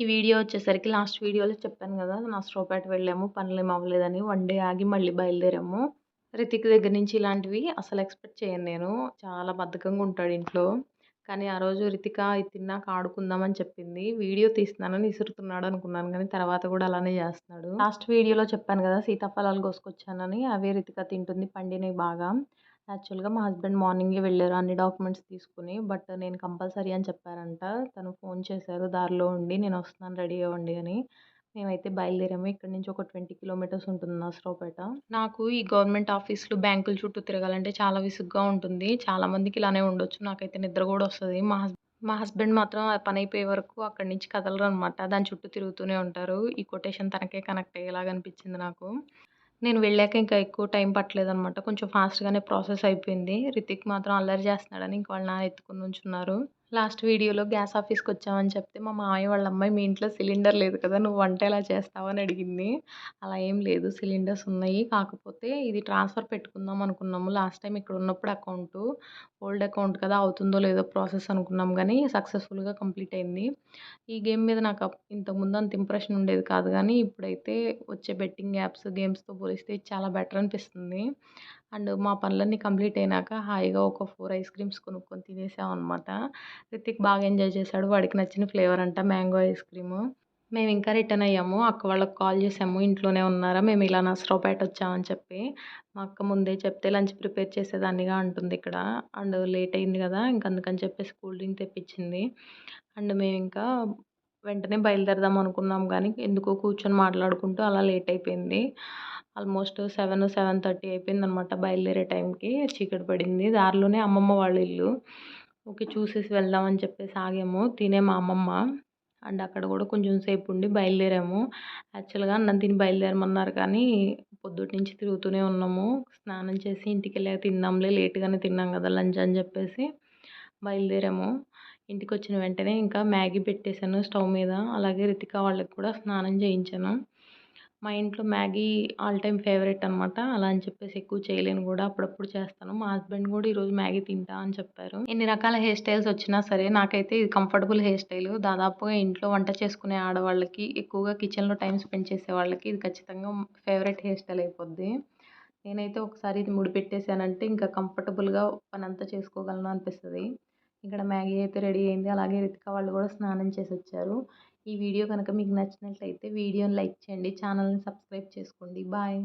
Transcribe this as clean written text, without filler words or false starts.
ఈ వీడియో వచ్చేసరికి లాస్ట్ వీడియోలో చెప్పాను కదా! నర్సరావుపేట వెళ్ళాము. పనులేమి అవ్వలేదని. వన్ డే ఆగి మళ్ళీ బయలుదేరాము. రితిక్ దగ్గర నుంచి ఇలాంటివి అసలు ఎక్స్‌పెక్ట్ చేయను నేను. చాలా బద్ధకంగా ఉంటాడు ఇంట్లో. కానీ ఆ రోజు రితిక ఇది తిన్నాక ఆడుకుందాం అని చెప్పింది. వీడియో తీస్తున్నానని విసురుతున్నాడు అనుకున్నాను గానీ తర్వాత కూడా అలానే చేస్తున్నాడు. లాస్ట్ వీడియోలో చెప్పాను కదా! సీతాఫలాలు కోసుకొచ్చానని. అవే రితిక తింటుంది పండినయి బాగా. యాక్చువల్‌గా మా హస్బెండ్ మార్నింగే వెళ్లారు అన్ని డాక్యుమెంట్స్ తీసుకొని. బట్ నేను కంపల్సరీ అని చెప్పారంట. తను ఫోన్ చేశారు దారిలో ఉండి. నేనొస్తున్నాను రెడీ అవ్వండి అని. మేమైతే బయలుదేరాము. ఇక్కడి నుంచి ఒక 20 కిలోమీటర్స్ ఉంటుంది నర్సరావుపేట. నాకు ఈ గవర్నమెంట్ ఆఫీసులు, బ్యాంకుల చుట్టూ తిరగాలంటే చాలా విసుగ్గా ఉంటుంది. చాలా మందికి ఇలానే ఉండొచ్చు. నాకైతే నిద్ర గూడా వస్తది. మా హస్బెండ్ మాత్రం ఆ పనైపోయే వరకు అక్కడి నుంచి కదలరనమాట. దాని చుట్టూ తిరుగుతూనే ఉంటారు. ఈ కొటేషన్ తనకే కనెక్ట్ అయ్యేలాగా అనిపించింది నాకు. నేను వెళ్ళాక ఇంకా ఎక్కువ టైం పట్టలేదనమాట. కొంచెం ఫాస్ట్‌గానే ప్రాసెస్ అయిపోయింది. రితిక్ మాత్రం అల్లరి చేస్తున్నాడని ఇంక వాళ్ళ నాన్న ఎత్తుకొని నుంచున్నారు. లాస్ట్ వీడియోలో గ్యాస్ ఆఫీస్‌కొచ్చామని చెప్తే మా మామయ్య వాళ్ళ అమ్మాయి, "మీ ఇంట్లో సిలిండర్ లేదు కదా! నువ్వు వంట ఎలా చేస్తావు?" అని అడిగింది. అలా ఏం లేదు, సిలిండర్స్ ఉన్నాయి. కాకపోతే ఇది ట్రాన్స్‌ఫర్ పెట్టుకుందాం అనుకున్నాము. లాస్ట్ టైమ్ ఇక్కడ ఉన్నప్పుడు అకౌంటు, ఓల్డ్ అకౌంట్ కదా! అవుతుందో లేదో ప్రాసెస్ అనుకున్నాం గానీ సక్సెస్‌ఫుల్‌గా కంప్లీట్ అయింది. ఈ గేమ్ మీద నాకు ఇంతకుముందు అంత ఇంప్రెషన్ ఉండేది కాదు గానీ, ఇప్పుడైతే వచ్చే బెట్టింగ్ యాప్స్, గేమ్స్‌తో పోలిస్తే ఇది చాలా బెటర్ అనిపిస్తుంది. అండ్ మా పనులన్నీ కంప్లీట్ అయినాక హాయిగా ఒక 4 ఐస్ క్రీమ్స్ కొనుక్కొని తినేసామనమాట. రితిక్ బాగా ఎంజాయ్ చేశాడు. వాడికి నచ్చిన ఫ్లేవర్ అంట మ్యాంగో ఐస్ క్రీము. మేమింకా రిటర్న్ అయ్యాము. అక్క వాళ్ళకి కాల్ చేసాము. ఇంట్లోనే ఉన్నారా? మేము ఇలా నర్సరావుపేట వచ్చామని చెప్పి. మా అక్క ముందే చెప్తే లంచ్ ప్రిపేర్ చేసేదాన్నిగా అంటుందిక్కడ. అండ్ లేట్ అయింది కదా! ఇంక అందుకని చెప్పేసి కూల్ డ్రింక్ తెప్పించింది. అండ్ మేమింకా వెంటనే బయలుదేరదాం అనుకున్నాం గానీ, ఎందుకో కూర్చొని మాట్లాడుకుంటూ అలా లేట్ అయిపోయింది. ఆల్మోస్ట్ 7, 7:30 అయిపోయిందనమాట బయలుదేరే టైంకి. చీకటి పడింది. దారిలోనే అమ్మమ్మ వాళ్ళ ఇల్లు. ఓకే. చూసేసి వెళ్దాం అని చెప్పేసి ఆగాము. తినే మా అమ్మమ్మ. అండ్ అక్కడ గూడా కొంచెం సేపుండి బయలుదేరాము. యాక్చువల్‌గా అన్నం తిని బయలుదేరమన్నారు కానీ, పొద్దుటి నుంచి తిరుగుతూనే ఉన్నాము. స్నానం చేసి ఇంటికెళ్ళాక తిందాంలే లేట్‌గానే తిన్నాం గదా! లంచ్ అని చెప్పేసి బయలుదేరాము. ఇంటికొచ్చిన వెంటనే ఇంకా మ్యాగీ పెట్టేసాను స్టవ్ మీద. అలాగే రితిక వాళ్ళకి కూడా స్నానం చేయించాను. మా ఇంట్లో మ్యాగీ ఆల్ టైమ్ ఫేవరెట్ అనమాట. అలా అని చెప్పేసి ఎక్కువ చేయలేను గూడా. అప్పుడప్పుడు చేస్తాను. మా హస్బెండ్ గూడా ఈరోజు మ్యాగీ తింటా అని చెప్పారు. ఎన్ని రకాల హెయిర్ స్టైల్స్ వచ్చినా సరే నాకైతే ఇది కంఫర్టబుల్ హెయిర్ స్టైలు. దాదాపుగా ఇంట్లో వంట చేసుకునే ఆడవాళ్ళకి, ఎక్కువగా కిచెన్‌లో టైమ్ స్పెండ్ చేసే వాళ్ళకి ఇది ఖచ్చితంగా ఫేవరెట్ హెయిర్ స్టైల్ అయిపోద్ది. నేనైతే ఒకసారి ఇది ముడిపెట్టేసానంటే ఇంకా కంఫర్టబుల్‌గా పనంతా చేసుకోగలను అనిపిస్తది. ఇక్కడ మ్యాగీ అయితే రెడీ అయింది. అలాగే రితిక వాళ్ళు కూడా స్నానం చేసొచ్చారు. ఈ వీడియో గనక మీకు నచ్చినట్లయితే వీడియోని లైక్ చేయండి. ఛానల్‌ని సబ్స్క్రైబ్ చేసుకోండి. బాయ్.